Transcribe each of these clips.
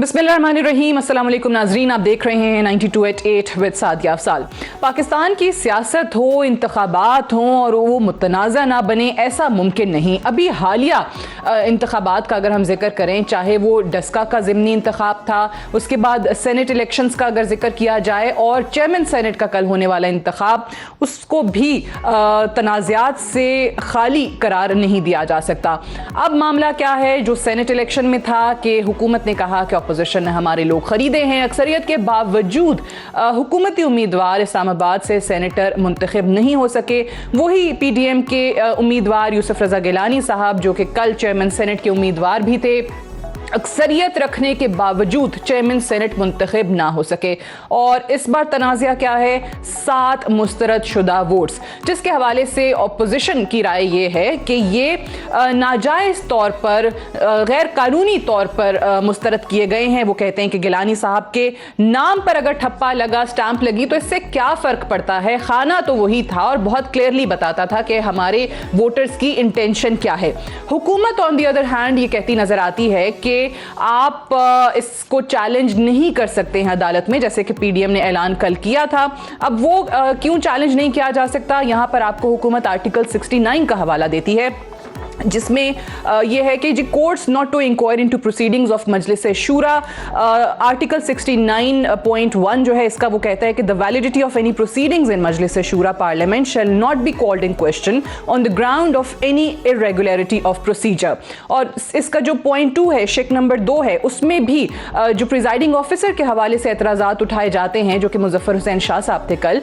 बिस्मिल्लाहिर्रहमानिर्रहीम, अस्सलाम वालेकुम नाजरीन, आप देख रहे हैं 92@8 विद सादिया अफसाल। पाकिस्तान की सियासत हो, इंतखाबात हों और वो मुतनाज़ा ना बने, ऐसा मुमकिन नहीं। अभी हालिया इंतखाबात का अगर हम जिक्र करें, चाहे वो डस्का का ज़िमनी इंतखाब था, उसके बाद सेनेट इलेक्शंस का अगर जिक्र किया जाए और चेयरमैन सेनेट का कल होने वाला इंतखाब, उसको भी तनाज़ात से खाली करार नहीं दिया जा सकता। अब मामला क्या है, जो सेनेट इलेक्शन में था कि हुकूमत ने कहा कि अपोजिशन ने हमारे लोग खरीदे हैं, अक्सरियत के बावजूद हुकूमती उम्मीदवार इस्लामाबाद से सेनेटर मुंतखब नहीं हो सके। वही PDM के उम्मीदवार यूसुफ रजा गिलानी साहब, जो कि कल चेयरमैन सेनेट के उम्मीदवार भी थे, अक्सरियत रखने के बावजूद चेयरमैन सेनेट मुंतखब ना हो सके। और इस बार तनाज़ा क्या है, 7 मुस्तरद शुदा वोट्स, जिसके हवाले से अपोजिशन की राय ये है कि ये नाजायज़ तौर पर, गैर कानूनी तौर पर मुस्तरद किए गए हैं। वो कहते हैं कि गिलानी साहब के नाम पर अगर ठप्पा लगा, स्टैंप लगी, तो इससे क्या फ़र्क पड़ता है, खाना तो वही था और बहुत क्लियरली बताता था कि हमारे वोटर्स की इंटेंशन क्या है। हुकूमत ऑन दी अदर हैंड ये कहती नज़र आती है कि आप इसको चैलेंज नहीं कर सकते हैं अदालत में, जैसे कि PDM ने ऐलान कल किया था। अब वो क्यों चैलेंज नहीं किया जा सकता, यहां पर आपको हुकूमत आर्टिकल 69 का हवाला देती है, जिसमें यह है कि जी courts not to inquire into proceedings of Majlis Shura. Article 69.1 जो है इसका, वो कहता है कि the validity of any proceedings in Majlis Shura parliament shall not be called in question on the ground of any irregularity of procedure. और इसका जो पॉइंट 2 है, शेक नंबर 2 है, उसमें भी जो प्रिजाइडिंग ऑफिसर के हवाले से एतराज़ात उठाए जाते हैं, जो कि मुजफ्फर हुसैन शाह साहब थे कल,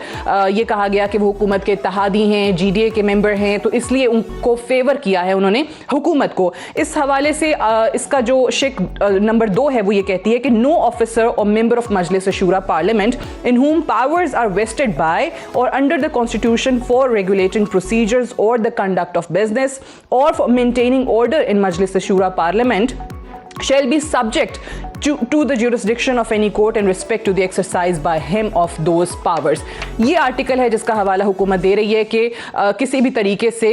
ये कहा गया कि वो हुकूमत के इत्तेहादी हैं, GDA के मेंबर हैं, तो इसलिए उनको फेवर किया है उन्होंने हुकूमत को। इस हवाले से इसका जो शेक नंबर 2 है, वो ये कहती है कि नो ऑफिसर और member of Majlis Shura parliament in whom powers are vested by और under the constitution for regulating procedures और द कंडक्ट ऑफ बिजनेस और for maintaining order in Majlis Shura parliament shall be subject to the jurisdiction of any court in respect to the exercise by him of those powers। ये article है जिसका हवाला हुकूमत दे रही है कि किसी भी तरीके से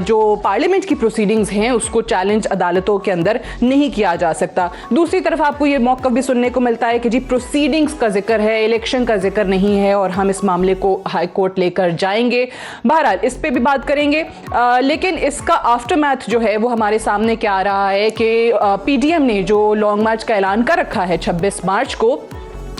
जो पार्लियामेंट की प्रोसीडिंग्स हैं उसको चैलेंज अदालतों के अंदर नहीं किया जा सकता। दूसरी तरफ आपको ये मौक़िफ़ भी सुनने को मिलता है कि जी प्रोसीडिंग्स का जिक्र है, इलेक्शन का जिक्र नहीं है और हम इस मामले को हाई कोर्ट लेकर जाएंगे। बहरहाल इस पर भी बात करेंगे, लेकिन इसका आफ्टरमैथ जो है वो हमारे सामने क्या आ रहा है कि PDM ने जो लॉन्ग मार्च का ऐलान कर रखा है 26 मार्च को,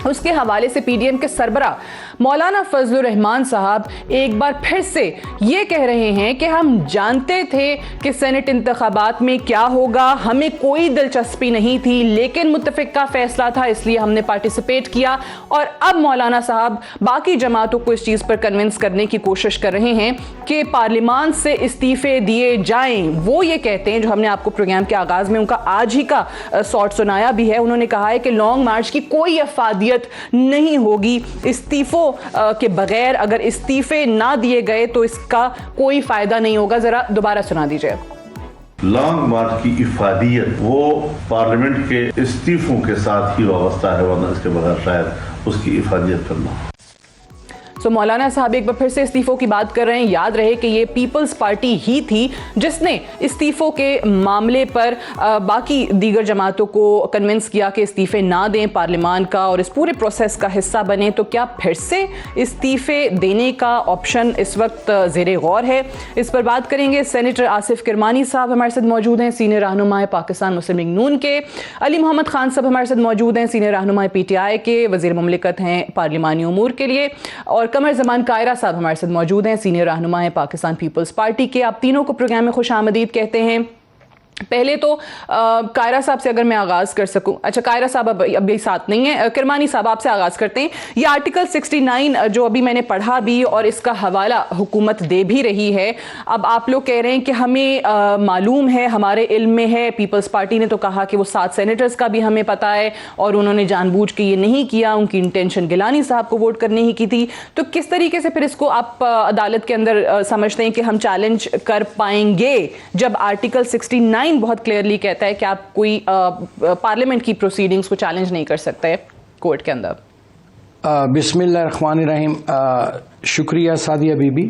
उसके हवाले से PDM के सरबरा मौलाना फजलुर रहमान साहब एक बार फिर से ये कह रहे हैं कि हम जानते थे कि सेनेट इंतखाबात में क्या होगा, हमें कोई दिलचस्पी नहीं थी, लेकिन मुत्तफ़िक़ा फैसला था इसलिए हमने पार्टिसिपेट किया। और अब मौलाना साहब बाकी जमातों को इस चीज़ पर कन्विंस करने की कोशिश कर रहे हैं कि पार्लियामान से इस्तीफ़े दिए जाएं। वो ये कहते हैं, जो हमने आपको प्रोग्राम के आगाज़ में उनका आज ही का शॉर्ट सुनाया भी है, उन्होंने कहा है कि लॉन्ग मार्च की कोई अफादियत नहीं होगी, इस्तीफ़ों के बगैर अगर इस्तीफे ना दिए गए तो इसका कोई फायदा नहीं होगा। जरा दोबारा सुना दीजिए। लॉन्ग मार्च की इफादियत वो पार्लियामेंट के इस्तीफों के साथ ही वाबस्ता है, वरना इसके बगैर शायद उसकी इफादियत करना। तो मौलाना साहब एक बार फिर से इस्तीफ़ों की बात कर रहे हैं। याद रहे कि ये पीपल्स पार्टी ही थी जिसने इस्तीफ़ों के मामले पर बाकी दीगर जमातों को कन्विंस किया कि इस्तीफ़े ना दें पार्लियामान का और इस पूरे प्रोसेस का हिस्सा बने। तो क्या फिर से इस्तीफ़े देने का ऑप्शन इस वक्त ज़ेरे गौर है? इस पर बात करेंगे। सेनेटर आसिफ किरमानी साहब हमारे साथ मौजूद हैं, सीनियर रहनुमा पाकिस्तान मुस्लिम लीग नून के। अली मोहम्मद खान साहब हमारे साथ मौजूद हैं, सीनियर रहनुमा PTI के, वज़ीर मुमलिकत हैं पार्लिमानी उमूर के लिए। और कमर जमान कायरा साहब हमारे साथ मौजूद हैं, सीनियर रहनुमा है पाकिस्तान पीपल्स पार्टी के। आप तीनों को प्रोग्राम में खुश आमदीद कहते हैं। पहले तो कायरा साहब से अगर मैं आगाज़ कर सकूं। अच्छा, कायरा साहब अभी साथ नहीं है, किरमानी साहब आपसे आगाज़ करते हैं। ये आर्टिकल 69 जो अभी मैंने पढ़ा भी और इसका हवाला हुकूमत दे भी रही है। अब आप लोग कह रहे हैं कि हमें मालूम है, हमारे इल्म में है, पीपल्स पार्टी ने तो कहा कि वो 7 सेनेटर्स का भी हमें पता है और उन्होंने जानबूझ के ये नहीं किया, उनकी इंटेंशन गिलानी साहब को वोट करने ही की थी। तो किस तरीके से फिर इसको आप अदालत के अंदर समझते हैं कि हम चैलेंज कर पाएंगे, जब आर्टिकल 69 बहुत क्लियरली कहता है कि आप कोई पार्लियामेंट की प्रोसीडिंग्स को चैलेंज नहीं कर सकते कोर्ट के अंदर? बिस्मिल्लाहिर्रहमानिर्रहीम। शुक्रिया सादिया बीबी।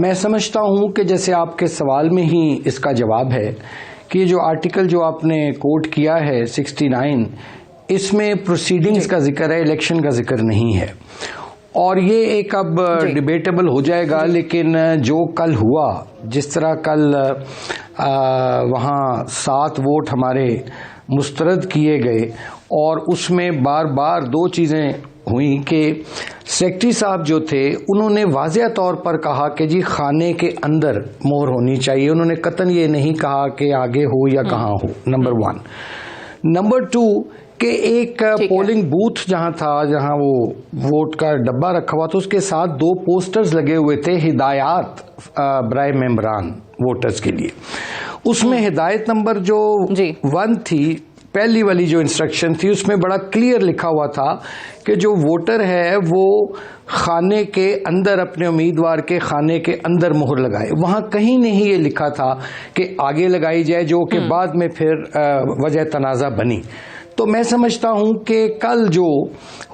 मैं समझता हूँ कि जैसे आपके सवाल में ही इसका जवाब है कि जो आर्टिकल जो आपने कोट किया है 69, इसमें प्रोसीडिंग्स का जिक्र है, इलेक्शन का जिक्र नहीं है। और ये एक अब डिबेटेबल हो जाएगा, लेकिन जो कल हुआ, जिस तरह कल वहाँ 7 वोट हमारे मुस्तरद किए गए और उसमें बार बार 2 चीज़ें हुई कि सेक्रेटरी साहब जो थे उन्होंने वाज़ेह तौर पर कहा कि जी खाने के अंदर मोहर होनी चाहिए। उन्होंने कतन ये नहीं कहा कि आगे हो या कहाँ हो, नंबर 1। नंबर 2 कि एक पोलिंग बूथ जहाँ था, जहाँ वो वोट का डब्बा रखा हुआ था, उसके साथ 2 पोस्टर्स लगे हुए थे हिदायत बराए मेंबरान वोटर्स के लिए। उसमें हिदायत नंबर जो 1 थी, पहली वाली जो इंस्ट्रक्शन थी, उसमें बड़ा क्लियर लिखा हुआ था कि जो वोटर है वो खाने के अंदर, अपने उम्मीदवार के खाने के अंदर मोहर लगाए। वहां कहीं नहीं ये लिखा था कि आगे लगाई जाए, जो कि बाद में फिर वजह तनाज़ा बनी। तो मैं समझता हूं कि कल जो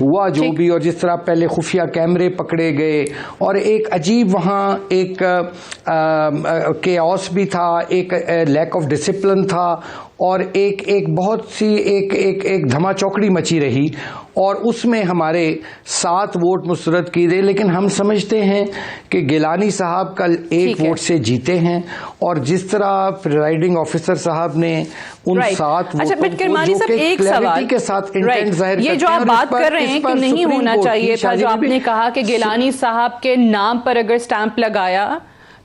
हुआ, जो भी, और जिस तरह पहले खुफिया कैमरे पकड़े गए और एक अजीब वहां एक केओस भी था, एक लैक ऑफ डिसिप्लिन था और एक बहुत सी एक धमा चौकड़ी मची रही और उसमें हमारे 7 वोट मुस्तरद किए गए। लेकिन हम समझते हैं कि गिलानी साहब कल 1 वोट से जीते हैं और जिस तरह प्रिजाइडिंग ऑफिसर साहब ने उन 7 अच्छा, वोटों को जो कि एक सवाल के साथ इंटेंट जाहिर ये जो आप बात कर रहे हैं कि नहीं होना चाहिए था, जो आपने कहा कि गिलानी साहब के नाम पर अगर स्टैंप लगाया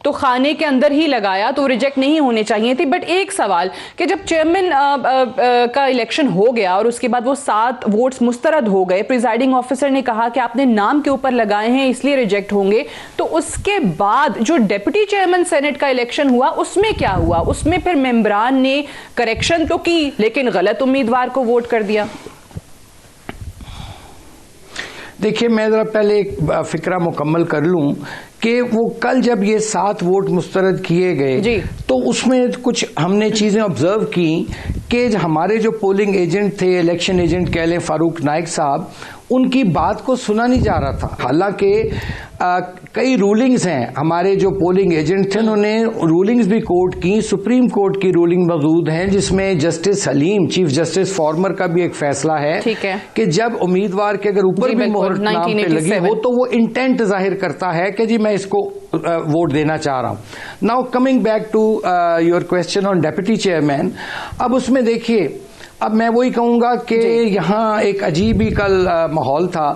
तो खाने के अंदर ही लगाया तो रिजेक्ट नहीं होने चाहिए थी। बट एक सवाल कि जब चेयरमैन का इलेक्शन हो गया और उसके बाद वो 7 वोट्स मुस्तरद हो गए, प्रिजाइडिंग ऑफिसर ने कहा कि आपने नाम के ऊपर लगाए हैं इसलिए रिजेक्ट होंगे, तो उसके बाद जो डिप्टी चेयरमैन सेनेट का इलेक्शन हुआ उसमें क्या हुआ? उसमें फिर मेंबरान ने करेक्शन तो की लेकिन गलत उम्मीदवार को वोट कर दिया। देखिए, मैं जरा पहले एक फिक्रा मुकम्मल कर लूं कि वो कल जब ये 7 वोट मुस्तरद किए गए तो उसमें कुछ हमने चीज़ें ऑब्जर्व की कि हमारे जो पोलिंग एजेंट थे, इलेक्शन एजेंट कह लें, फारूक नाइक साहब, उनकी बात को सुना नहीं जा रहा था। हालांकि कई रूलिंग्स हैं, हमारे जो पोलिंग एजेंट थे उन्होंने रूलिंग्स भी कोर्ट की, सुप्रीम कोर्ट की रूलिंग मौजूद है जिसमें justice Haleem, chief justice former का भी एक फैसला है कि जब उम्मीदवार के अगर ऊपर भी मोहर नाम पे लगी हो तो वो इंटेंट जाहिर करता है कि जी मैं इसको वोट देना चाह रहा हूं। Now coming back to your question on deputy chairman, अब उसमें देखिए, अब मैं वही कहूंगा कि यहाँ एक अजीब ही कल माहौल था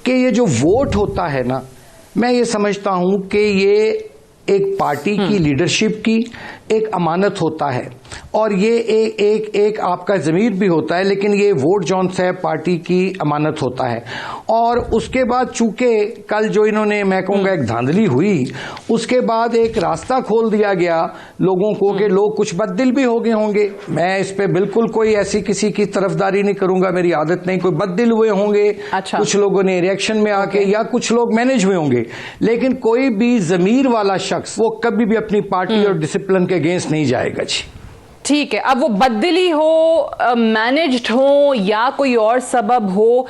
कि ये जो वोट होता है ना, मैं ये समझता हूं कि ये एक पार्टी की लीडरशिप की एक अमानत होता है और ये एक आपका ज़मीर भी होता है, लेकिन ये वोट जौन सा पार्टी की अमानत होता है। और उसके बाद चूंकि कल जो इन्होंने, मैं कहूँगा, एक धांधली हुई, उसके बाद एक रास्ता खोल दिया गया लोगों को कि लोग कुछ बददिल भी हो गए होंगे। मैं इस पे बिल्कुल कोई ऐसी किसी की तरफदारी नहीं करूंगा, मेरी आदत नहीं, कोई बददिल हुए होंगे, कुछ लोगों ने रिएक्शन में आके, या कुछ लोग मैनेज हुए होंगे, लेकिन कोई भी ज़मीर वाला शख्स वो कभी भी अपनी पार्टी और डिसिप्लिन के अगेंस्ट नहीं जाएगा। जी ठीक है, अब वो बददिली हो, मैनेज्ड हो या कोई और सबब हो,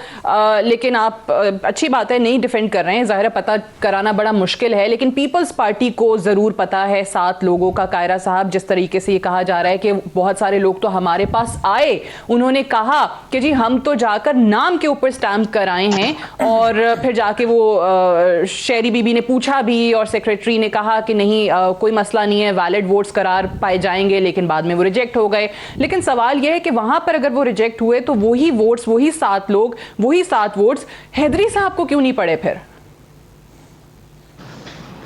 लेकिन आप अच्छी बात है नहीं डिफेंड कर रहे हैं, ज़ाहिर है पता कराना बड़ा मुश्किल है, लेकिन पीपल्स पार्टी को ज़रूर पता है 7 लोगों का। कायरा साहब, जिस तरीके से ये कहा जा रहा है कि बहुत सारे लोग तो हमारे पास आए, उन्होंने कहा कि जी हम तो जाकर नाम के ऊपर स्टैम्प कराए हैं, और फिर जाके वो शेरी बीबी ने पूछा भी और सेक्रेटरी ने कहा कि नहीं कोई मसला नहीं है, वैलिड वोट्स करार पाए जाएंगे, लेकिन बाद में वो रिजेक्ट हो गए। लेकिन सवाल यह है कि वहां पर अगर वो रिजेक्ट हुए तो वही वोट्स, वही 7 लोग, वही 7 वोट्स हैदरी साहब को क्यों नहीं पड़े फिर?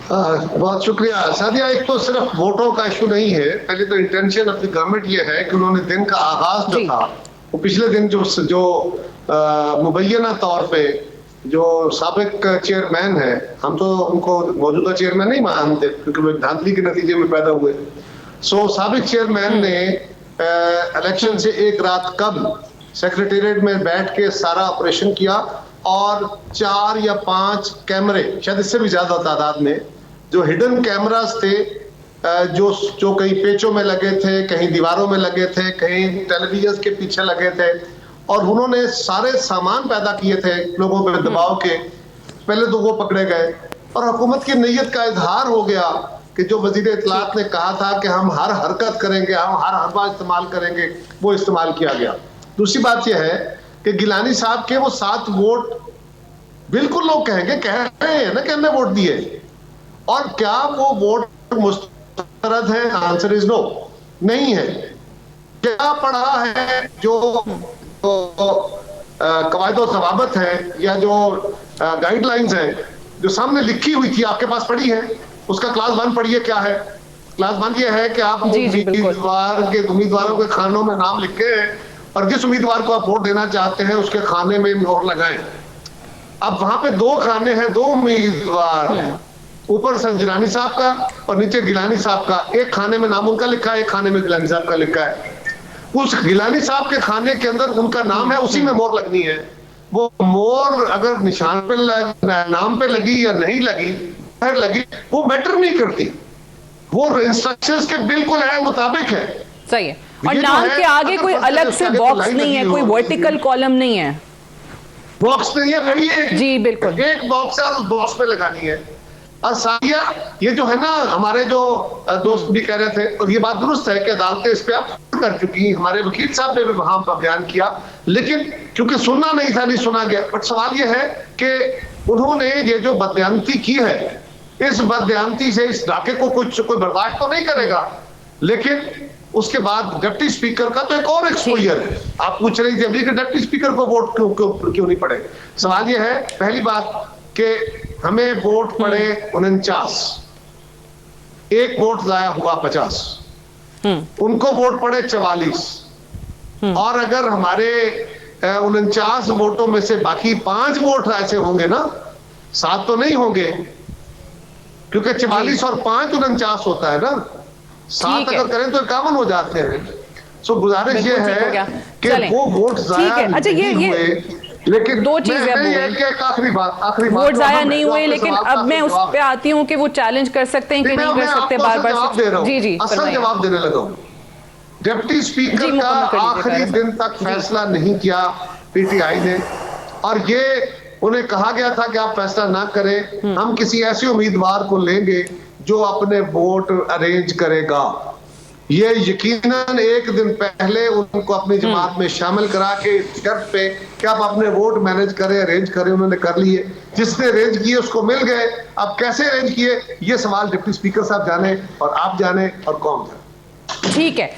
बहुत शुक्रिया सादिया। एक तो सिर्फ वोटों का इशू नहीं है, पहले तो इंटेंशन ऑफ द गवर्नमेंट ये है कि उन्होंने दिन का आगाज जो था वो पिछले दिन जो मुबैना तौर पे जो साबिक चेयरमैन है, हम तो उनको मौजूदा चेयरमैन नहीं मानते क्योंकि वो धांधली के नतीजे में पैदा हुए। साबिक चेयरमैन ने इलेक्शन से एक रात कबल सेक्रेटेरिएट में बैठ के सारा ऑपरेशन किया और 4 या 5 कैमरे, शायद इससे भी ज्यादा तादाद में, जो हिडन कैमरास थे, जो कहीं पेचों में लगे थे, कहीं दीवारों में लगे थे, कहीं टेलीविजन के पीछे लगे थे, और उन्होंने सारे सामान पैदा किए थे लोगों पे दबाव के। पहले तो वो पकड़े गए और हुकूमत की नीयत का इजहार हो गया कि जो वजीर इत्तलात ने कहा था कि हम हर हरकत करेंगे, हम हर हरबा इस्तेमाल करेंगे, वो इस्तेमाल किया गया। दूसरी बात यह है कि गिलानी साहब के वो 7 वोट बिल्कुल लोग कहेंगे, कह रहे हैं ना कि हमने वोट दिए, और क्या वो वोट मुस्तरद है? आंसर इज नो, नहीं है। क्या पढ़ा है जो कवायद और ज़वाबित है या जो गाइडलाइंस है जो सामने लिखी हुई थी, आपके पास पढ़ी है? उसका क्लास 1 पढ़िए, क्या है क्लास 1? ये है कि आप उम्मीदवारों के खानों में नाम लिखे हैं और जिस उम्मीदवार को आप वोट देना चाहते हैं उसके खाने में मोहर लगाएं। अब वहां पे 2 खाने हैं, 2 उम्मीदवार हैं, ऊपर संजरानी साहब का और नीचे गिलानी साहब का। एक खाने में नाम उनका लिखा है, एक खाने में गिलानी साहब का लिखा है। उस गिलानी साहब के खाने के अंदर उनका नाम है, उसी में मोहर लगनी है। वो मोहर अगर निशान पे नाम पे लगी या नहीं लगी, वो मैटर नहीं करती, वो इंस्ट्रक्शंस के बिल्कुल है मुताबिक है। सही है। और नाम के आगे कोई अलग से बॉक्स नहीं है, कोई वर्टिकल कॉलम नहीं है, बॉक्स नहीं है, रही है जी बिल्कुल, एक बॉक्स है, उस बॉक्स पे लगानी है। और साथिया, ये जो है ना, हमारे जो दोस्त भी कह रहे थे, और ये बात दुरुस्त है कि अदालतें इस पे अब कर चुकी, हमारे वकील साहब ने भी वहां पर बयान किया, लेकिन क्योंकि सुनना नहीं था, नहीं सुना गया। बट सवाल ये है कि उन्होंने ये जो बदयांती की है, इस बदयांती से इस डाके को कोई बर्दाश्त तो नहीं करेगा। लेकिन उसके बाद डिप्टी स्पीकर का तो एक और एक्सपोजर है। आप पूछ रही थी अभी कि डिप्टी स्पीकर को वोट क्यों नहीं पड़े। सवाल ये है, पहली बात कि हमें वोट पड़े 49, एक वोट जाया हुआ 50, उनको वोट पड़े 44, और अगर हमारे 49 वोटों में से बाकी 5 वोट ऐसे होंगे ना, 7 तो नहीं होंगे, क्योंकि 44 और 5 49 होता है ना, 7 अगर करें तो 51 हो जाते हैं। सो गुजारिश ये है कि वो वोट जाया नहीं हुए। लेकिन 2 चीजें आखिरी बात वोट जाया नहीं हुए, लेकिन अब मैं उस पे आती हूँ कि वो चैलेंज कर सकते हैं कि नहीं कर सकते, बार-बार। जी असल जवाब देने लगा हूँ। डिप्टी स्पीकर का आखिरी दिन तक फैसला नहीं किया पीटीआई ने, और ये उन्हें कहा गया था कि आप फैसला ना करें, हम किसी ऐसे उम्मीदवार को लेंगे जो अपने वोट अरेंज करेगा। ये यकीनन एक दिन पहले उनको अपनी जमात में शामिल करा के शर्त पे कि आप अपने वोट मैनेज करें, अरेंज करें, उन्होंने कर लिए। जिसने अरेंज किए उसको मिल गए। अब कैसे अरेंज किए, ये सवाल डिप्टी स्पीकर साहब जाने और आप जाने और कौन जाने। ठीक है,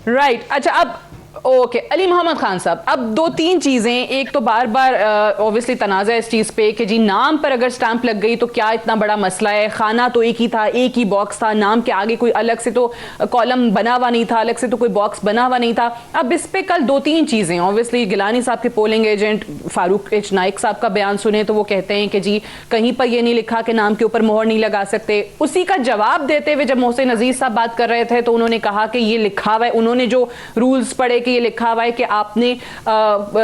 राइट। अच्छा, अब ओके, अली मोहम्मद खान साहब, अब 2-3 चीज़ें, एक तो बार बार ऑब्वियसली तनाज़ा इस चीज़ पे कि जी नाम पर अगर स्टैंप लग गई तो क्या इतना बड़ा मसला है, खाना तो एक ही था, एक ही बॉक्स था, नाम के आगे कोई अलग से तो कॉलम बना हुआ नहीं था, अलग से तो कोई बॉक्स बना हुआ नहीं था। अब इस पे कल 2-3 चीज़ें, ऑब्वियसली गिलानी साहब के polling agent Farooq H Naik साहब का बयान सुने तो वो कहते हैं कि जी कहीं पर ये नहीं लिखा कि नाम के ऊपर मोहर नहीं लगा सकते। उसी का जवाब देते हुए जब मोहसिन अजीज साहब बात कर रहे थे तो उन्होंने कहा कि ये लिखा हुआ है, उन्होंने जो रूल्स पढ़े कि ये लिखा हुआ है कि आपने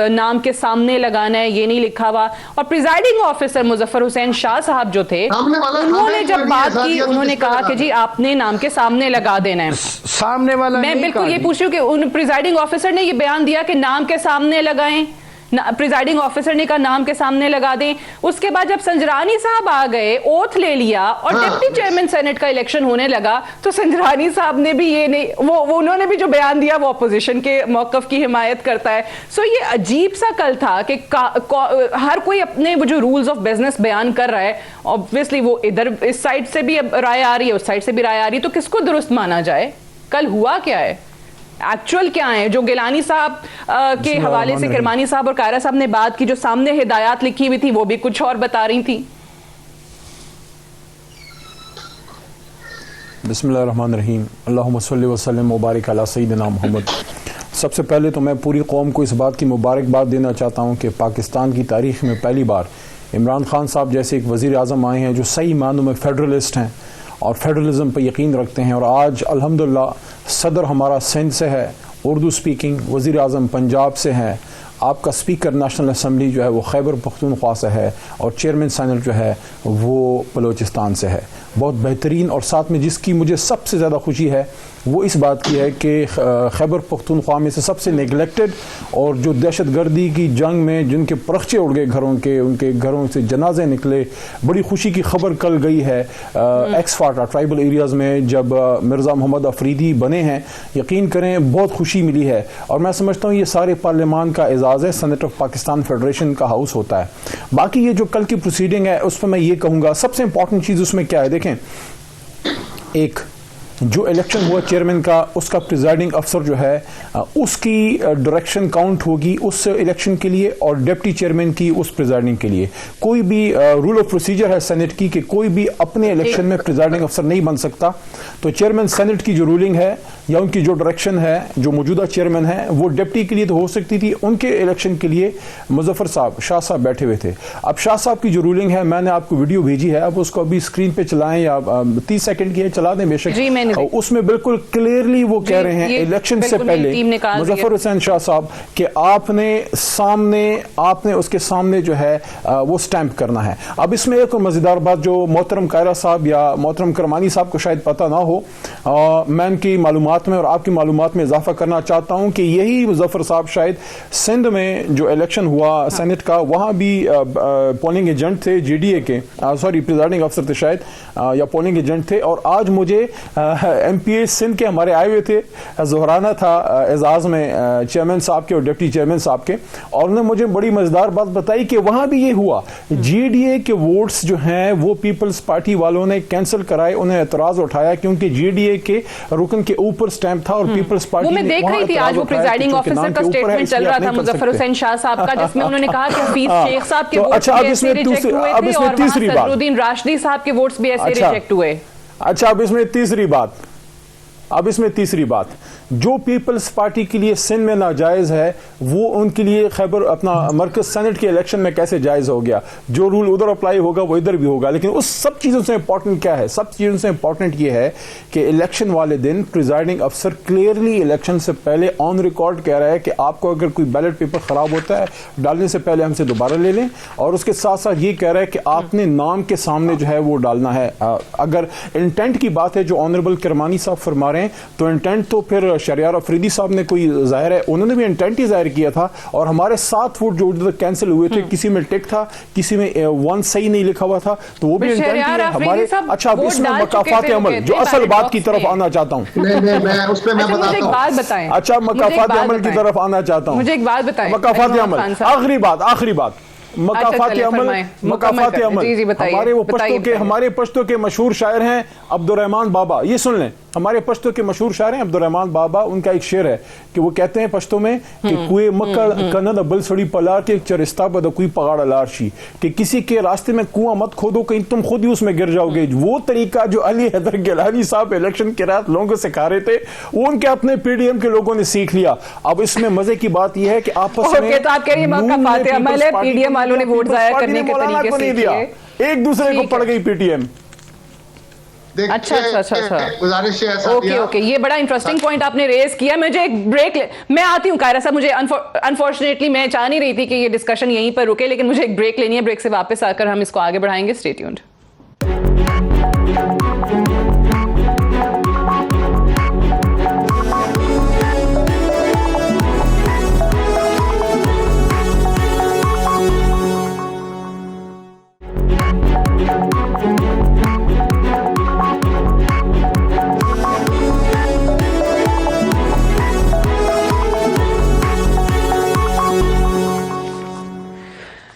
नाम के सामने लगाना है, ये नहीं लिखा हुआ। और प्रिजाइडिंग ऑफिसर मुजफ्फर हुसैन शाह साहब जो थे, उन्होंने जब बात की उन्होंने कहा कि जी आपने नाम के सामने लगा देना है, सामने वाला। मैं बिल्कुल ये पूछ रही हूँ कि उन प्रिजाइडिंग ऑफिसर ने ये बयान दिया कि नाम के सामने लगाएं, प्रिजाइडिंग ऑफिसर ने कहा नाम के सामने लगा दें। उसके बाद जब संजरानी साहब आ गए, ओथ ले लिया और डिप्टी चेयरमैन सेनेट का इलेक्शन होने लगा तो संजरानी साहब ने भी ये नहीं, वो उन्होंने भी जो बयान दिया वो अपोजिशन के मौकफ की हिमायत करता है। सो ये अजीब सा कल था कि हर कोई अपने वो जो रूल्स ऑफ बिजनेस बयान कर रहा है। ऑब्वियसली वो इधर इस साइड से भी राय आ रही है, उस साइड से भी राय आ रही है, तो किसको दुरुस्त माना जाए? कल हुआ क्या है, एक्चुअल क्या है? जो गिलानी साहब के हवाले से किरमानी साहब और कायरा साहब ने बात की, जो सामने हिदायत लिखी हुई थी वो भी कुछ और बता रही थी। बिस्मिल्लाहिर्रहमानिर्रहीम, अल्लाहुम्मा सल्लि व सल्लिम व बारिक अला सय्यिदिना मुहम्मद। सबसे पहले तो मैं पूरी कौम को इस बात की मुबारकबाद देना चाहता हूँ कि पाकिस्तान की तारीख़ में पहली बार इमरान खान साहब जैसे एक वज़ीर आज़म आए हैं जो सही मानों में फेडरलिस्ट हैं और फेडरलिज्म पर यकीन रखते हैं। और आज अल्हम्दुलिल्लाह सदर हमारा सिंध से है, उर्दू स्पीकिंग, वज़ीर आज़म पंजाब से है, आपका स्पीकर नेशनल असम्बली जो है वो खैबर पख्तूनख्वा से है, और चेयरमैन सेनेट जो है वो बलोचिस्तान से है। बहुत बेहतरीन। और साथ में जिसकी मुझे सबसे ज़्यादा खुशी है वो इस बात की है कि खैबर पख्तूनख्वा में से सबसे नेगलेक्टेड और जो दहशत गर्दी की जंग में जिनके परखचे उड़ गए घरों के, उनके घरों से जनाजे निकले, बड़ी खुशी की खबर कल गई है एक्स फाटा ट्राइबल एरियाज़ में जब मिर्ज़ा मोहम्मद अफरीदी बने हैं। यकीन करें बहुत खुशी मिली है और मैं समझता हूँ ये सारे पार्लियामान का एजाज़ है, सेनेट ऑफ पाकिस्तान फेडरेशन का हाउस होता है। बाकी ये जो कल की प्रोसीडिंग है उस पर मैं ये कहूँगा सबसे इंपॉर्टेंट चीज़ उसमें क्या है, देखें एक जो इलेक्शन हुआ चेयरमैन का, उसका प्रिजाइडिंग अफसर जो है उसकी डायरेक्शन काउंट होगी उस इलेक्शन के लिए और डिप्टी चेयरमैन की उस प्रिजाइडिंग के लिए। कोई भी रूल ऑफ प्रोसीजर है सेनेट की कि कोई भी अपने इलेक्शन में प्रिजाइडिंग अफसर नहीं बन सकता। तो चेयरमैन सेनेट की जो रूलिंग है या उनकी जो डायरेक्शन है, जो मौजूदा चेयरमैन है वो डिप्टी के लिए तो हो सकती थी, उनके इलेक्शन के लिए मुजफ्फर साहब, शाह साहब बैठे हुए थे। अब शाह साहब की जो रूलिंग है, मैंने आपको वीडियो भेजी है, अब उसको अभी स्क्रीन पे चलाएं या 30 सेकंड की है, चला दें बेशक। उसमें बिल्कुल क्लियरली वो कह रहे हैं इलेक्शन से पहले मुजफ्फर हुसैन शाह साहब कि आपने उसके सामने जो है वो स्टैंप करना है। अब इसमें एक मजेदार बात जो मोहतरम कायरा साहब या मोहतरम करमानी साहब को शायद पता ना हो, मैं इनकी मालूमात में और आपकी मालूमात में इजाफा करना चाहता हूं कि यही मुजफ्फर साहब शायद सिंध में जो इलेक्शन हुआ सेनेट का, वहां भी पोलिंग एजेंट थे जीडीए के, सॉरी प्रिजाइडिंग अफसर थे शायद या पोलिंग एजेंट थे। और आज मुझे एमपीए सिंध के हमारे आए हुए थे, जोहराना था एजाज में चेयरमैन साहब के और डिप्टी चेयरमैन साहब के, और उन्होंने मुझे बड़ी मजेदार बात बताई कि वहां भी ये हुआ, जीडीए के वोट्स जो हैं वो पीपल्स पार्टी वालों ने कैंसिल कराए, उन्हें एतराज उठाया क्योंकि जीडीए के रुकन के ऊपर स्टैंप था और पीपल्स पार्टी वो मैं देख रही थी आज वो प्रिजाइडिंग ऑफिसर का स्टेटमेंट चल रहा था मुजफ्फर हुसैन शाह साहब का, जिसमें उन्होंने कहा कि हफीज शेख साहब के वोट्स भी ऐसे रिजेक्ट हुए थे और वहां सदरुद्दीन राशिदी साहब के वोट्स भी ऐसे रिजेक्ट हुए। अच्छा, अब इसमें तीसरी बात जो पीपल्स पार्टी के लिए सिंध में नाजायज है वो उनके लिए खैबर अपना मरकज सेनेट के इलेक्शन में कैसे जायज हो गया? जो रूल उधर अप्लाई होगा वो इधर भी होगा। लेकिन उस सब चीज़ों से इंपॉर्टेंट क्या है? सब चीज़ों से इंपॉर्टेंट ये है कि इलेक्शन वाले दिन प्रिजाइडिंग अफसर क्लियरली इलेक्शन से पहले ऑन रिकॉर्ड कह रहा है कि आपको अगर कोई बैलेट पेपर खराब होता है डालने से पहले हमसे दोबारा ले लें, और उसके साथ साथ ये कह रहा है कि आपने नाम के सामने जो है वो डालना है। अगर इंटेंट की बात है जो ऑनरेबल करमानी साहब फरमा रहे हैं, तो इंटेंट तो फिर शरियार अफरीदी साहब ने कोई जाहिर है उन्होंने भी इंटेंट ही जाहिर किया था, और हमारे 7 वोट जो उधर कैंसिल हुए थे, किसी में टिक था, किसी में 1 सही नहीं लिखा हुआ था, तो वो भी इंटेंट ही है हमारे। अच्छा, अब इसमें मकाफात अमल जो असल बात की तरफ आना चाहता हूँ, मैं उस पे मैं बताता हूँ। अच्छा, मकाफात अमल की तरफ आना चाहता हूँ। मुझे एक बात बताएं, मकाफात अमल, आखिरी बात मकाफात अमल, हमारे पश्तो के मशहूर शायर हैं अब्दुर्रहमान बाबा। ये सुन लें, हमारे पश्तो के मशहूर शायर हैं अब्दुर्रहमान बाबा। उनका एक शेर है कि वो कहते हैं पश्तो में कि कुए मक्का कनद बल सड़ी पलार के चरिस्ता बद कोई पगाड़ लारशी, कि किसी के रास्ते में कुआं मत खोदो, कहीं तुम खुद ही उसमें गिर जाओगे। वो तरीका जो अली हैदर गिलानी साहब इलेक्शन के रात लोगों को सिखा रहे थे, वो उनके अपने पीडीएम के लोगों ने सीख लिया। अब इसमें मजे की बात यह है कि आपस में पीडीएम वालों ने वोट जाया करने के तरीके से दिया, एक दूसरे को पड़ गई पीटीएम। अच्छा, गुजारिश है ऐसा। ओके, ये बड़ा इंटरेस्टिंग पॉइंट आपने रेज किया। मुझे एक ब्रेक मैं आती हूँ कायरा साहब, मुझे अनफॉर्चुनेटली मैं चाह नहीं रही थी कि ये डिस्कशन यहीं पर रुके, लेकिन मुझे एक ब्रेक लेनी है। ब्रेक से वापस आकर हम इसको आगे बढ़ाएंगे। Stay tuned.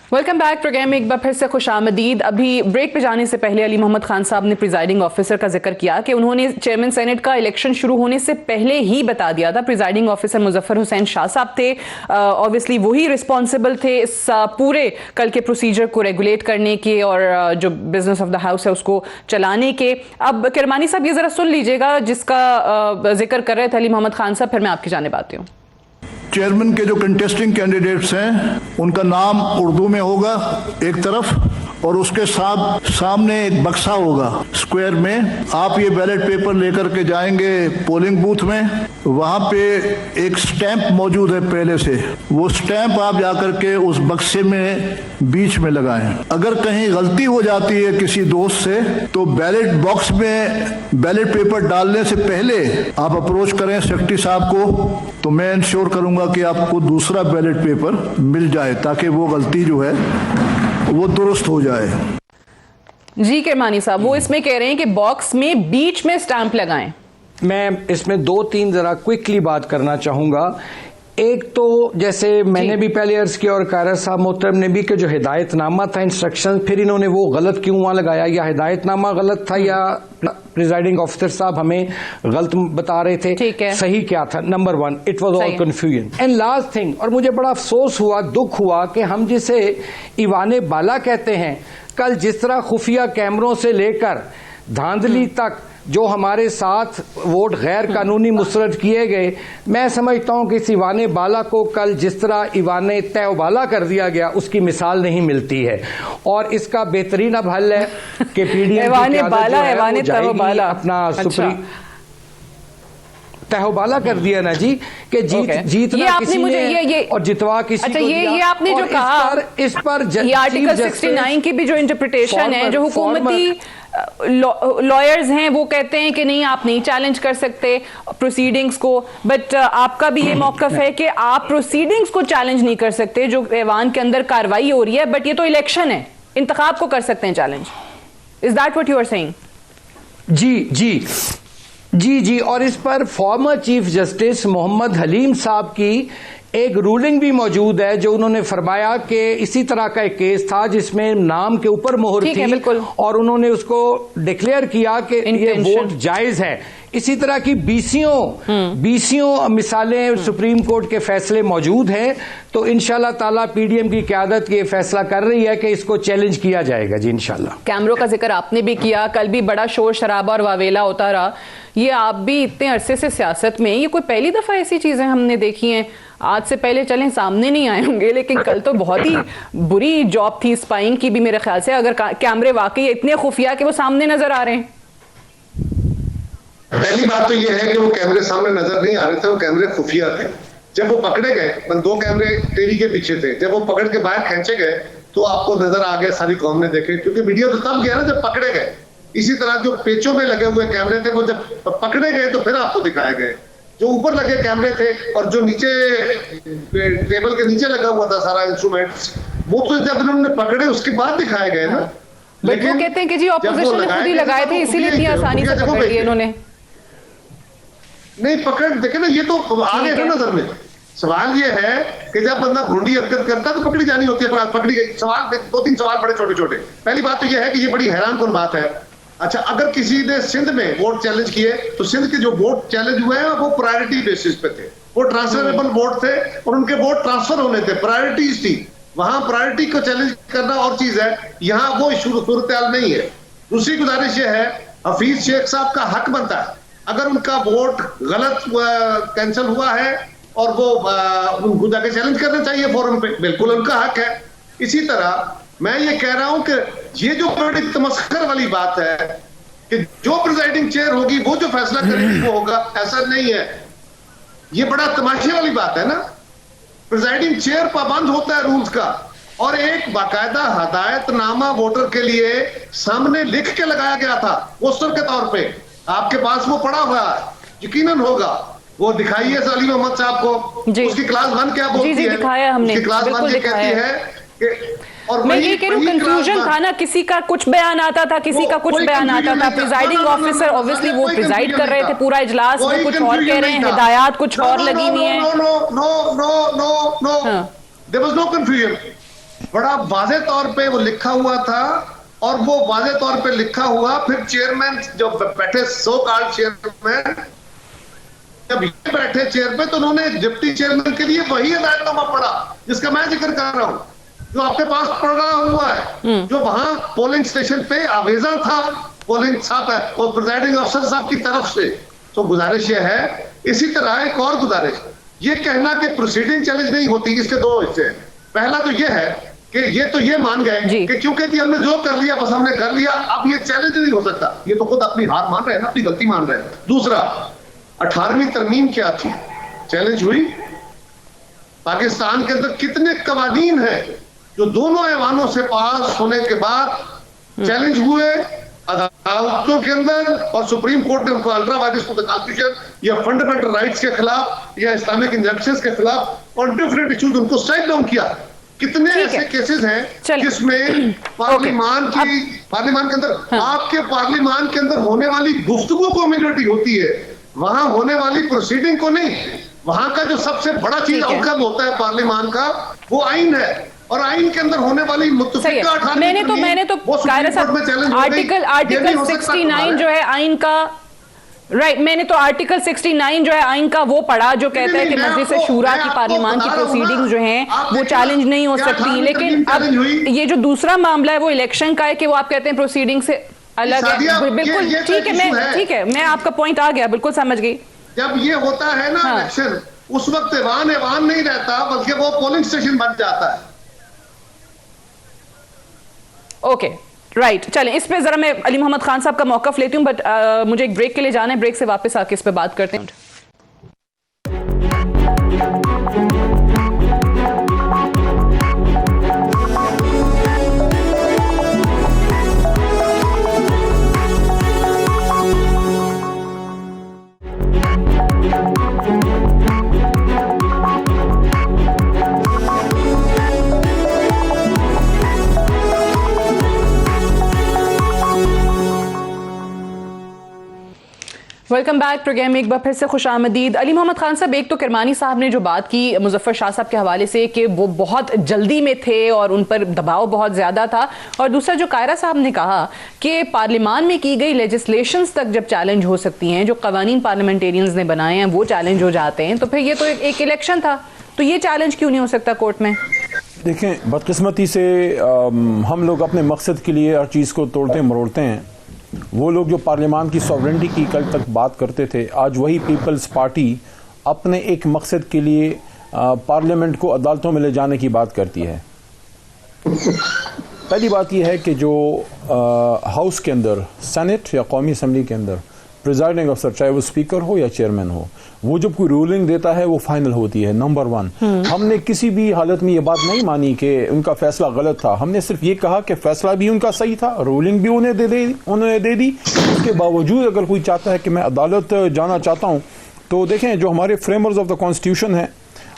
Welcome back. Programme में एक बार फिर से खुशामदीद। अभी ब्रेक पे जाने से पहले अली मोहम्मद खान साहब ने प्रिजाइडिंग ऑफिसर का जिक्र किया कि उन्होंने चेयरमैन सेनेट का इलेक्शन शुरू होने से पहले ही बता दिया था। प्रिजाइडिंग ऑफिसर मुजफ्फर हुसैन शाह साहब थे, ऑब्वियसली वही रिस्पॉन्सिबल थे इस पूरे कल के प्रोसीजर को रेगुलेट करने के और जो बिजनेस ऑफ द हाउस है उसको चलाने के। अब किरमानी साहब ये जरा सुन लीजिएगा जिसका जिक्र कर रहे थे अली मोहम्मद खान साहब, फिर मैं आपकी जानिब आती हूँ। चेयरमैन के जो कंटेस्टिंग कैंडिडेट्स हैं उनका नाम उर्दू में होगा एक तरफ, और उसके सामने एक बक्सा होगा स्क्वायर में। आप ये बैलेट पेपर लेकर के जाएंगे पोलिंग बूथ में, वहां पे एक स्टैंप मौजूद है पहले से, वो स्टैंप आप जाकर के उस बक्से में बीच में लगाएं। अगर कहीं गलती हो जाती है किसी दोस्त से तो बैलेट बॉक्स में बैलेट पेपर डालने से पहले आप अप्रोच करें सेक्रेटरी साहब को, तो मैं इंश्योर करूंगा कि आपको दूसरा बैलेट पेपर मिल जाए ताकि वो गलती जो है वो दुरुस्त हो जाए। जी किरमानी साहब, वो इसमें कह रहे हैं कि बॉक्स में बीच में स्टैंप लगाएं। मैं इसमें 2-3 जरा क्विकली बात करना चाहूंगा। एक तो जैसे मैंने भी पहले अर्ज किया और कायरत साहब मोहतरम ने भी कि जो हिदायतनामा था, इंस्ट्रक्शन, फिर इन्होंने वो गलत क्यों वहां लगाया, या हिदायतनामा गलत था या प्रिजाइडिंग ऑफिसर साहब हमें गलत बता रहे थे, ठीक है, सही क्या था। Number 1, it was all confusion. And last thing, और मुझे बड़ा अफसोस हुआ, दुख हुआ कि हम जिसे ईवाने बाला कहते हैं, कल जिस तरह खुफिया कैमरों से लेकर धांधली तक जो हमारे साथ वोट गैर कानूनी मुस्तरद किए गए, मैं समझता हूं कि इस ईवाने बाला को कल जिस तरह ईवाने तहबाला कर दिया गया उसकी मिसाल नहीं मिलती है। और इसका बेहतरीन अब हल है कि पीडीएम अपना सुप्रीम तहबाला कर दिया ना जी कि जीतना किसी ने और जितवा किसी को दिया। ये आपने जो कहा इस पर ये आर्टिकल 69 की भी जो इंटरप्रिटेशन है, जो हुकूमती लॉयर्स हैं वो कहते हैं कि नहीं, आप नहीं चैलेंज कर सकते प्रोसीडिंग्स को, बट आपका भी ये मौकफ है कि आप प्रोसीडिंग्स को चैलेंज नहीं कर सकते जो ऐवान के अंदर कार्रवाई हो रही है, बट ये तो इलेक्शन है, इंतखाब को कर सकते हैं challenge. Is that what you are saying? जी, और इस पर former chief justice Mohammad Haleem साहब की एक रूलिंग भी मौजूद है, जो उन्होंने फरमाया कि इसी तरह का एक केस था जिसमें नाम के ऊपर मोहर थी और उन्होंने उसको डिक्लेयर किया कि ये वोट जायज है। इसी तरह की बीसियों मिसालें सुप्रीम कोर्ट के फैसले मौजूद हैं। तो इंशाल्लाह ताला पीडीएम की क़यादत ये फैसला कर रही है कि इसको चैलेंज किया जाएगा जी इंशाल्लाह। कैमरों का जिक्र आपने भी किया, कल भी बड़ा शोर शराबा और वावेला होता रहा। ये आप भी इतने अरसे से सियासत में, ये कोई पहली दफा ऐसी चीजें हमने देखी हैं? आज से पहले चलें सामने नहीं आए होंगे, लेकिन कल तो बहुत ही बुरी जॉब थी स्पाइंग की भी मेरे ख्याल से, अगर कैमरे वाकई इतने खुफिया कि वो सामने नजर आ रहे हैं। पहली बात तो ये है कि वो कैमरे सामने नजर नहीं आ रहे थे, वो कैमरे खुफिया थे। जब वो पकड़े गए, 2 कैमरे टीवी के पीछे थे, जब वो पकड़ के बाहर खींचे गए तो आपको नजर आ गया, सारी कौम ने देखे, क्योंकि वीडियो तो तब गया ना जब पकड़े गए। इसी तरह जो पेचों में लगे हुए कैमरे थे वो जब पकड़े गए तो फिर आपको दिखाए गए। जो ऊपर लगे कैमरे थे और जो नीचे टेबल के नीचे लगा हुआ था सारा इंस्ट्रूमेंट, वो तो जब उन्होंने पकड़े उसके बाद दिखाए गए ना। लेकिन वो कहते हैं कि जी ऑपोजिशन ने खुद ही लगाए थे, इसीलिए इतनी आसानी से पकड़ लिए इन्होंने। नहीं पकड़ देखे ना, ये तो आगे है नजर में। सवाल ये है कि जब बंदा घुंडी हरकत करता है तो पकड़ी जानी होती है, पकड़ी गई। सवाल 2-3 सवाल बड़े छोटे छोटे। पहली बात तो ये है कि ये बड़ी हैरानकुन बात है। अच्छा, अगर किसी ने सिंध में वोट चैलेंज किए तो सिंध के जो वोट चैलेंज हुए हैं वो प्रायोरिटी बेसिस पे थे, वो ट्रांसफरेबल वोट थे और उनके वोट ट्रांसफर होने थे, प्रायोरिटीज थी। वहां प्रायोरिटी को चैलेंज करना और चीज है, यहाँ वो सूरत हाल नहीं है। दूसरी गुजारिश ये है, हफीज शेख साहब का हक बनता है, अगर उनका वोट गलत कैंसिल हुआ है और वो उनको जाके चैलेंज करना चाहिए फोरम पे, बिल्कुल उनका हक है। इसी तरह मैं ये कह रहा हूं कि ये जो बड़ी तमस्कर वाली बात है कि जो प्रिजाइडिंग चेयर होगी वो जो फैसला करेगी वो होगा, ऐसा नहीं है। ये बड़ा तमाशे वाली बात है ना। प्रिजाइडिंग चेयर पाबंद होता है रूल्स का, और एक बाकायदा हदायतनामा वोटर के लिए सामने लिख के लगाया गया था पोस्टर के तौर पे। आपके पास वो पड़ा हुआ यकीनन होगा, वो दिखाइए सलीम अहमद साहब को। उसकी क्लास 1 क्या बोलती है? दिखाया हमने, उसकी क्लास 1 ये कहती है कि, और मैं ये कह रही हूँ कंफ्यूजन था ना, किसी का कुछ बयान आता था, किसी का कुछ बयान आता था। प्रिजाइडिंग ऑफिसर ऑब्वियसली वो प्रिजाइड कर रहे थे पूरा इजलास, वो कुछ और कह रहे हैं, हिदायत कुछ और लगी हुई है। There was no confusion. बड़ा वाज़ेह तौर पे वो लिखा हुआ था, और वो वाज़ेह तौर पे लिखा हुआ। फिर चेयरमैन जो बैठे, सो कॉल्ड चेयरमैन, जब ये बैठे चेयर पे तो उन्होंने डिप्टी चेयरमैन के लिए वही हिदायतनामा पढ़ा जिसका मैं जिक्र कर रहा हूँ, जो आपके पास पड़ा हुआ है, जो वहां पोलिंग स्टेशन पे आवेजा था पोलिंग साहब और प्रिजाइडिंग अफसर साहब की तरफ से। तो गुजारिश ये है, इसी तरह एक और गुजारिश, ये कहना कि प्रोसीडिंग चैलेंज नहीं होती, इसके 2 हिस्से हैं। पहला तो ये है कि ये मान गए कि क्योंकि जी हमने जो कर लिया बस हमने कर लिया, अब ये चैलेंज नहीं हो सकता। ये तो खुद अपनी हार मान रहे हैं ना, अपनी गलती मान रहे हैं। दूसरा, 18वीं तरमीम क्या थी? चैलेंज हुई। पाकिस्तान के अंदर कितने कवानीन हैं जो दोनों ऐवानों से पास होने के बाद चैलेंज हुए अदालतों के अंदर, और सुप्रीम कोर्ट ने उनको ultra violence to the constitution या फंडामेंटल राइट्स के खिलाफ या इस्लामिक इंजक्शंस के खिलाफ और डिफरेंट इश्यूज उनको स्ट्राइक डाउन किया। कितने ऐसे केसेस हैं जिसमें पार्लियामान के अंदर आपके पार्लियामान के अंदर होने वाली गुफ्तगू को मेजॉरिटी होती है, वहां होने वाली प्रोसीडिंग को नहीं। वहां का जो सबसे बड़ा चीज आउटकम होता है पार्लियामान का, वो आइन है, और आइन के अंदर होने वाली मुत्तफिका मैंने तो कायरा साहब आर्टिकल 69 जो है आइन का, राइट, मैंने तो आर्टिकल 69 जो है आइन का वो पढ़ा जो कहता है कि मजलिस शूरा की पार्लियामान की प्रोसीडिंग्स जो हैं वो चैलेंज नहीं हो सकती। लेकिन अब ये जो दूसरा मामला है वो इलेक्शन का है कि वो आप कहते हैं प्रोसीडिंग से अलग है। बिल्कुल ठीक है, मैं आपका पॉइंट आ गया, बिल्कुल समझ गई। जब ये होता है ना इलेक्शन, उस वक्त ऐवान नहीं रहता, बल्कि वो पोलिंग स्टेशन बन जाता है। ओके, राइट, चलें इस पे जरा मैं अली मोहम्मद खान साहब का मौकफ लेती हूँ, बट मुझे एक ब्रेक के लिए जाना है, ब्रेक से वापस आके इस पे बात करते हैं। वेलकम बैक प्रोग्राम में एक बार फिर से खुश आमदीद। अली मोहम्मद खान साहब, एक तो किरमानी साहब ने जो बात की मुजफ्फर शाह साहब के हवाले से कि वो बहुत जल्दी में थे और उन पर दबाव बहुत ज़्यादा था, और दूसरा जो कायरा साहब ने कहा कि पार्लियामान में की गई लेजिस्लेशंस तक जब चैलेंज हो सकती हैं, जो कवानीन पार्लियामेंटेरियंस ने बनाए हैं वो चैलेंज हो जाते हैं, तो फिर ये तो एक इलेक्शन था, तो ये चैलेंज क्यों नहीं हो सकता कोर्ट में? देखें, बदकिस्मती से हम लोग अपने मकसद के लिए हर चीज़ को तोड़ते मरोड़ते हैं। वो लोग जो पार्लियामान की सॉवरेंटी की कल तक बात करते थे, आज वही पीपल्स पार्टी अपने एक मकसद के लिए पार्लियामेंट को अदालतों में ले जाने की बात करती है। पहली बात यह है कि जो हाउस के अंदर, सेनेट या कौमी असम्बली के अंदर प्रिजाइडिंग अफसर, चाहे वो स्पीकर हो या चेयरमैन हो, वो जब कोई रूलिंग देता है वो फाइनल होती है। नंबर 1, हमने किसी भी हालत में ये बात नहीं मानी कि उनका फैसला गलत था, हमने सिर्फ ये कहा कि फैसला भी उनका सही था, रूलिंग भी उन्होंने दे दी। उसके बावजूद अगर कोई चाहता है कि मैं अदालत जाना चाहता हूँ, तो देखें जो हमारे फ्रेमर्स ऑफ द कॉन्स्टिट्यूशन है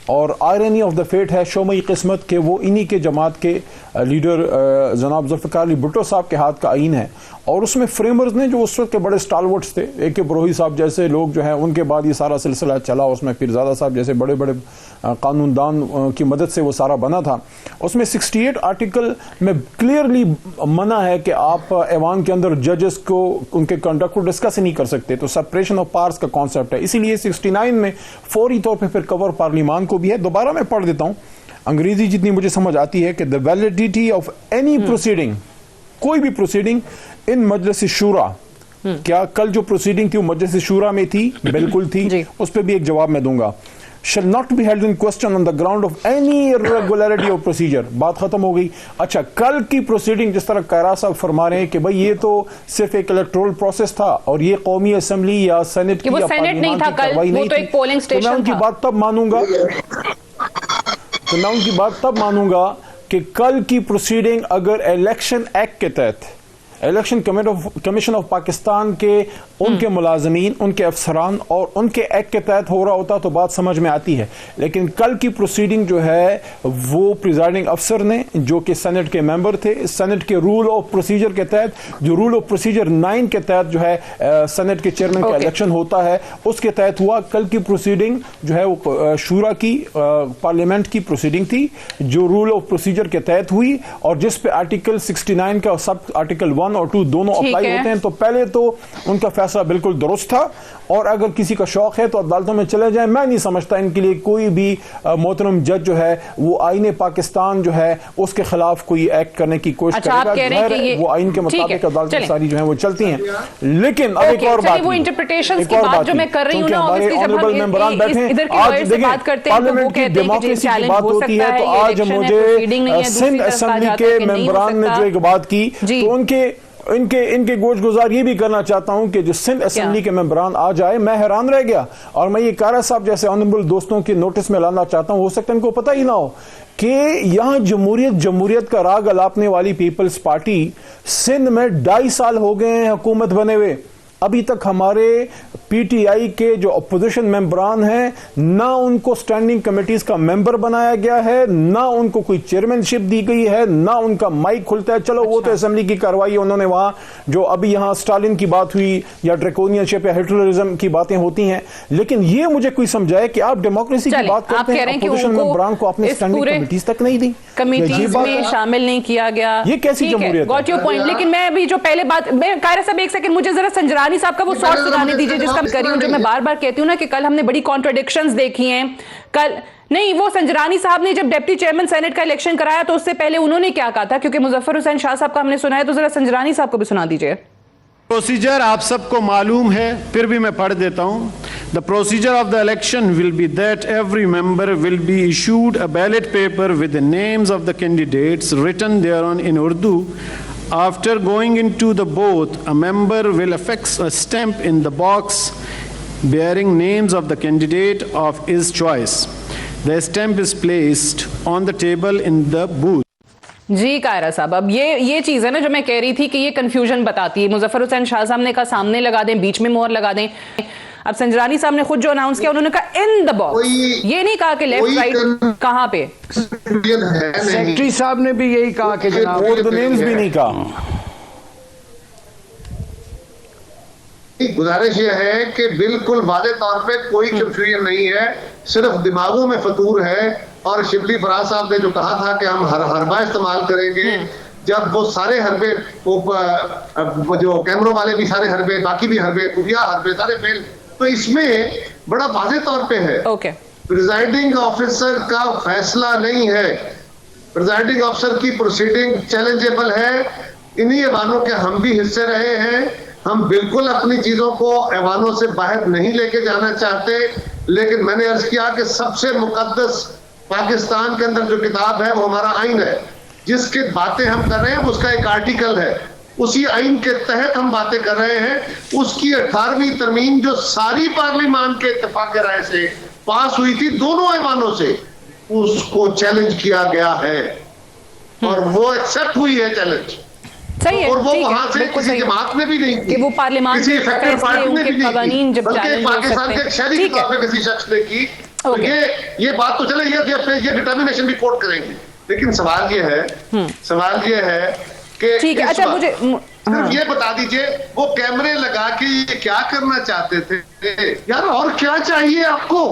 और आयरनी ऑफ द फेट है, शोमई किस्मत के, वो इन्हीं के जमात के लीडर जनाब जुल्फ़िकार अली भुट्टो साहब के हाथ का आइन है, और उसमें फ्रेमर्स ने जो उस वक्त के बड़े स्टालवर्ट्स थे, AK बरोही साहब जैसे लोग जो हैं, उनके बाद ये सारा सिलसिला चला। उसमें पीरज़ादा साहब जैसे बड़े बड़े कानूनदान की मदद से वो सारा बना था। उसमें 68 आर्टिकल में क्लियरली मना है कि आप ऐवान के अंदर जजेस को उनके कंडक्ट को डिस्कस ही नहीं कर सकते, तो सेपरेशन ऑफ पावर्स का कॉन्सेप्ट है। इसीलिए 69 में फौरी तौर पर फिर कवर पार्लियामान को भी है। दोबारा मैं पढ़ देता हूँ, अंग्रेजी जितनी मुझे समझ आती है कि the validity of any proceeding, कोई भी प्रोसीडिंग इन मजलिस शूरा, क्या कल जो प्रोसीडिंग थी वो मजलिस शूरा में थी? बिल्कुल थी, उस पर भी एक जवाब मैं दूंगा। shall not be held in question on the ground of any irregularity of procedure। बात खत्म हो गई। अच्छा, कल की प्रोसीडिंग जिस तरह कायरा साहब फरमा रहे हैं कि भाई ये तो सिर्फ एक इलेक्टोरल प्रोसेस था और ये कौमी असेंबली या सेनेट की, वो सेनेट नहीं था कल, वो तो एक पोलिंग स्टेशन था। मैं उनकी बात तब मानूंगा, तो मैं उनकी बात तब मानूंगा कि कल की प्रोसीडिंग अगर इलेक्शन एक्ट के तहत, इलेक्शन कमीशन ऑफ पाकिस्तान के उनके मुलाजमीन, उनके अफसरान और उनके एक्ट के तहत हो रहा होता तो बात समझ में आती है। लेकिन कल की प्रोसीडिंग जो है वो प्रिजाइडिंग अफसर ने, जो कि सेनेट के मेंबर थे, सेनेट के रूल ऑफ प्रोसीजर के तहत, जो रूल ऑफ प्रोसीजर 9 के तहत जो है सेनेट के चेयरमैन का इलेक्शन होता है, उसके तहत हुआ। कल की प्रोसीडिंग जो है वो शूरा की पार्लियामेंट की प्रोसीडिंग थी, जो रूल ऑफ प्रोसीजर के तहत हुई और जिस पे आर्टिकल 69 का सब आर्टिकल 1 1 और 2 दोनों अप्लाई होते हैं, तो पहले तो उनका फैसला बिल्कुल दुरुस्त था, और अगर किसी का शौक है तो अदालतों में चले जाए। मैं नहीं समझता इनके लिए कोई भी मोहतरम जज जो है वो आईने पाकिस्तान जो है उसके खिलाफ कोई एक्ट करने की कोशिश करेगा। वो आइन के मुताबिक अदालतें सारी जो है वो चलती हैं। लेकिन अब एक और बात, वो इंटरप्रिटेशंस की बात जो मैं कर रही हूं ना, हमारे ऑनरेबल मेंबरान बैठे हैं, आज देखिए पार्लियामेंट की डेमोक्रेसी की बात होती है, तो आज मुझे सिंध असेंबली के मेंबरान ने जो एक बात की, तो इनके गोश गुजार ये भी करना चाहता हूं कि जो सिंध असेंबली के मेंबरान आ जाए। मैं हैरान रह गया, और मैं ये कारा साहब जैसे ऑनरेबल दोस्तों के नोटिस में लाना चाहता हूं, हो सकता है इनको पता ही ना हो कि यहां जमहूरियत का राग अलापने वाली पीपल्स पार्टी सिंध में 2.5 साल हो गए हैं हुकूमत बने हुए। अभी तक हमारे पीटीआई के जो अपोजिशन मेंबरान हैं, ना उनको स्टैंडिंग कमेटीज का मेंबर बनाया गया है, ना उनको कोई चेयरमैनशिप दी गई है, ना उनका माइक खुलता है। चलो वो तो असेंबली की कार्रवाई उन्होंने वहां जो अभी यहां स्टालिन की बात हुई या ड्रैकोनियनशिप या हिटलरिज्म की बातें होती हैं, लेकिन ये मुझे कोई समझाए कि आप डेमोक्रेसी की बात करते हैं, अपोजिशन मेंबरान को अपने स्टैंडिंग कमेटीज तक नहीं दी, कमेटीज में शामिल नहीं किया गया। ये कैसी जमहूरियत? Got your point. लेकिन मैं अभी जो पहले बात, मैं कायरा साहब एक सेकंड मुझे जरा संजरानी साहब का वो शॉर्ट सुनाने दीजिए जिसका मैं कर रही हूं, जो मैं बार बार कहती हूं ना कि कल हमने बड़ी कॉन्ट्रडिक्शंस देखी हैं। कल नहीं, वो संजरानी साहब ने जब डिप्टी चेयरमैन सेनेट का इलेक्शन कराया तो उससे पहले उन्होंने क्या कहा था, क्योंकि मुजफ्फर हुसैन शाह साहब का हमने सुना है, तो जरा संजरानी साहब को भी सुना दीजिए। प्रोसीजर आप सबको मालूम है, फिर भी मैं पढ़ देता हूं। The procedure of the election will be that every member will be issued a ballot paper with the names of the candidates written thereon in Urdu. After going into the booth, a member will affix a stamp in the box bearing names of the candidate of his choice. The stamp is placed on the table in the booth. जी कायरा साहब, अब ये चीज है ना जो मैं कह रही थी कि ये कंफ्यूजन बताती है। मुजफ्फर हुसैन शाह साहब ने कहा सामने लगा दें, बीच में मोहर लगा दें। अब संजरानी साहब ने खुद जो अनाउंस किया, उन्होंने कहा इन द बॉक्स, ये नहीं कहा कि लेफ्ट राइट कहां पे। सेक्रेटरी साहब ने भी यही कहा कि जनाब नेम्स भी नहीं कहा। गुजारिश ये है कि बिल्कुल वादे तौर पे कोई कंफ्यूजन नहीं है, सिर्फ दिमागों में फतूर है। और शिबली फराज साहब ने जो कहा था कि हम हरबा इस्तेमाल करेंगे, जब वो सारे हरबे, वो जो कैमरों वाले भी सारे हरबे, बाकी भी हरबे, खुफिया हरबे सारे फेल, तो इसमें बड़ा वाज़ेह तौर पे है प्रिजाइडिंग ऑफिसर का फैसला नहीं है। प्रिजाइडिंग ऑफिसर की प्रोसीडिंग चैलेंजेबल है। इन्हीं ऐवानों के हम भी हिस्से रहे हैं। हम बिल्कुल अपनी चीजों को ऐवानों से बाहर नहीं लेके जाना चाहते, लेकिन मैंने अर्ज किया कि सबसे मुकद्दस पाकिस्तान के अंदर जो किताब है वो हमारा आइन है। जिसकी बातें हम कर रहे हैं उसका एक आर्टिकल है, उसी आइन के तहत हम बातें कर रहे हैं। उसकी 18वीं तरमीम जो सारी पार्लियामान के इत्तेफाक राय से पास हुई थी, दोनों ऐवानों से, उसको चैलेंज किया गया है और वो एक्सेप्ट हुई है चैलेंज। सही है, और वो वहां से किसी जमात ने भी नहीं की, कि वो पार्लियामान किसी इफेक्टिव पार्टी ने भी नहीं की, बल्कि पाकिस्तान के शहरी के तौर पे किसी शख्स ने की। तो ये बात तो चले, ये डिटर्मिनेशन भी कोट करेंगे, लेकिन सवाल ये है कि ठीक है। अच्छा, मुझे सिर्फ ये बता दीजिए, वो कैमरे लगा के ये क्या करना चाहते थे यार? और क्या चाहिए आपको?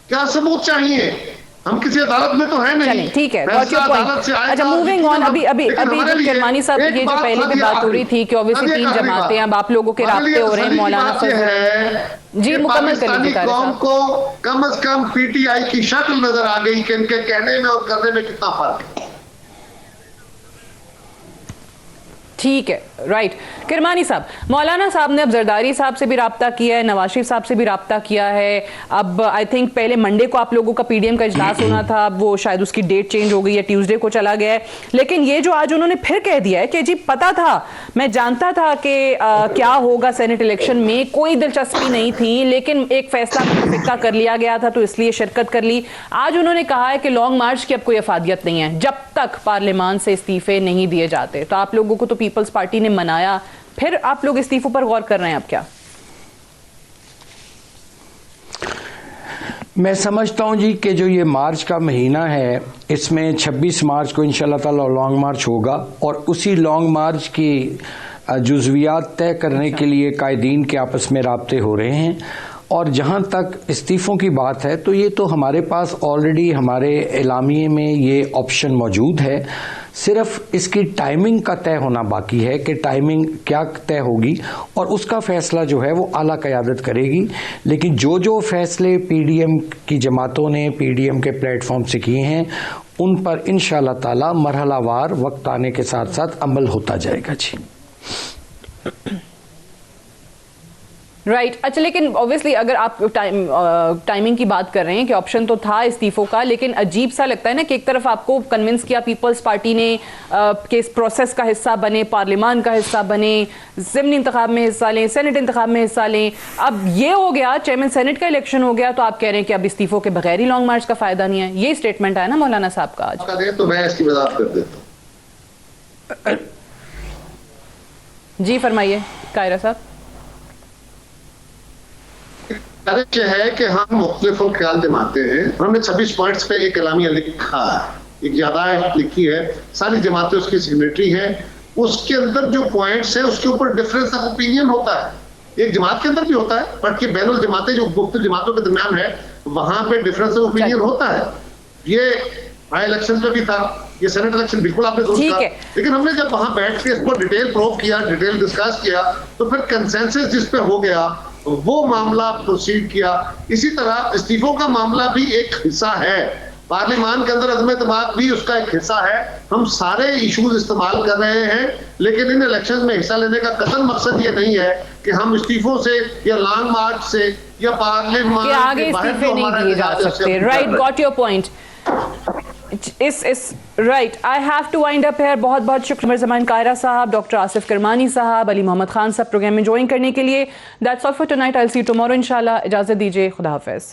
क्या सबूत चाहिए? हम किसी अदालत में तो है नहीं। ठीक है, अच्छा मूविंग ऑन। अभी जो किरमानी साहब की जो पहले भी बात हो रही थी कि ऑब्वियसली 3 जमातें, अब आप लोगों के रास्ते हो रहे हैं। मौलाना जी मुकम्मल कर लीजिए। कौम को कम से कम पीटीआई की शक्ल नजर आ गई कि इनके कहने में और करने में कितना फर्क है। ठीक है, राइट। किरमानी साहब, मौलाना साहब ने अब जरदारी साहब से भी राब्ता किया है, नवाज शरीफ साहब से भी राब्ता किया है। अब आई थिंक पहले मंडे को आप लोगों का पीडीएम का इजलास होना था, अब वो शायद उसकी डेट चेंज हो गई है, ट्यूसडे को चला गया है। लेकिन ये जो आज उन्होंने फिर कह दिया है कि जी पता था, मैं जानता था कि क्या होगा सेनेट इलेक्शन में, कोई दिलचस्पी नहीं थी, लेकिन एक फैसला मुतफिका कर लिया गया था तो इसलिए शिरकत कर ली। आज उन्होंने कहा है कि लॉन्ग मार्च की अब कोई अफादियत नहीं है जब तक पार्लियामान से इस्तीफे नहीं दिए जाते। तो आप लोगों को तो पीपल्स पार्टी ने मनाया, फिर आप लोग इस्तीफों पर गौर कर रहे हैं अब क्या? मैं समझता हूं जी कि जो ये मार्च का महीना है, इसमें 26 मार्च को इंशाल्लाह ताला लॉन्ग मार्च होगा और उसी लॉन्ग मार्च की जुज़वियात तय करने के लिए कायदीन के आपस में राब्ते हो रहे हैं और जहां तक इस्तीफ़ों की बात है तो ये तो हमारे पास ऑलरेडी हमारे एलामिये में ये ऑप्शन मौजूद है, सिर्फ इसकी टाइमिंग का तय होना बाकी है कि टाइमिंग क्या तय होगी और उसका फैसला जो है वो आला क़यादत करेगी। लेकिन जो जो फैसले पीडीएम की जमातों ने पीडीएम के प्लेटफॉर्म से किए हैं उन पर इंशाअल्लाह ताला मरहलावार वक्त आने के साथ साथ अमल होता जाएगा। जी राइट अच्छा, लेकिन ऑब्वियसली अगर आप टाइमिंग की बात कर रहे हैं कि ऑप्शन तो था इस्तीफों का, लेकिन अजीब सा लगता है ना कि एक तरफ आपको कन्विंस किया पीपल्स पार्टी ने कि इस प्रोसेस का हिस्सा बने, पार्लियामान का हिस्सा बने, ज़िमनी इंतखाब में हिस्सा लें, सेनेट इंतखाब में हिस्सा लें, अब ये हो गया, चेयरमैन सेनेट का इलेक्शन हो गया, तो आप कह रहे हैं कि अब इस्तीफों के बगैर ही लॉन्ग मार्च का फायदा नहीं है। ये स्टेटमेंट है ना मौलाना साहब का आज। तो मैं इसकी वजाहत कर देता हूं। जी फरमाइए कायरा साहब। है कि हम मुख्तलिफ ख्याल जमाते हैं, हमने 26 पॉइंट्स पे एक एलामिया लिखा है, एक यादाश्त लिखी है, सारी जमातें उसकी सिग्नेटरी है, उसके अंदर जो पॉइंट्स है उसके ऊपर डिफरेंस ऑफ ओपिनियन होता है, एक जमात के अंदर भी होता है, बट कि बैनुल जमातें जो मुख्तलिफ जमातों के दरमियान है वहां पे डिफरेंस ऑफ ओपिनियन होता है। ये बाई इलेक्शन में भी था, ये सेनेट इलेक्शन बिल्कुल आपने सोचा, लेकिन हमने जब वहां बैठ के इसको डिटेल प्रोव किया, डिटेल डिस्कस किया, तो फिर कंसेंसस जिस पे हो गया वो मामला प्रोसीड किया। इसी तरह इस्तीफों का मामला भी एक हिस्सा है, पार्लियामान के अंदर अज़म इत्तेमाद भी उसका एक हिस्सा है। हम सारे इश्यूज इस्तेमाल कर रहे हैं, लेकिन इन इलेक्शंस में हिस्सा लेने का कतई मकसद ये नहीं है कि हम इस्तीफों से या लॉन्ग मार्च से या पार्लियामान आगे इस्तीफे नहीं दिए जा सकते। Right, got your point. Right, I have to wind up here. बहुत बहुत शुक्रिया ज़मान कायरा साहब, डॉक्टर आसिफ करमानी साहब, अली मोहम्मद खान साहब प्रोग्राम में ज्वाइन करने के लिए। That's all for tonight, I will see you tomorrow इंशाल्लाह। इजाज़त दीजिए, खुदा हाफिज़।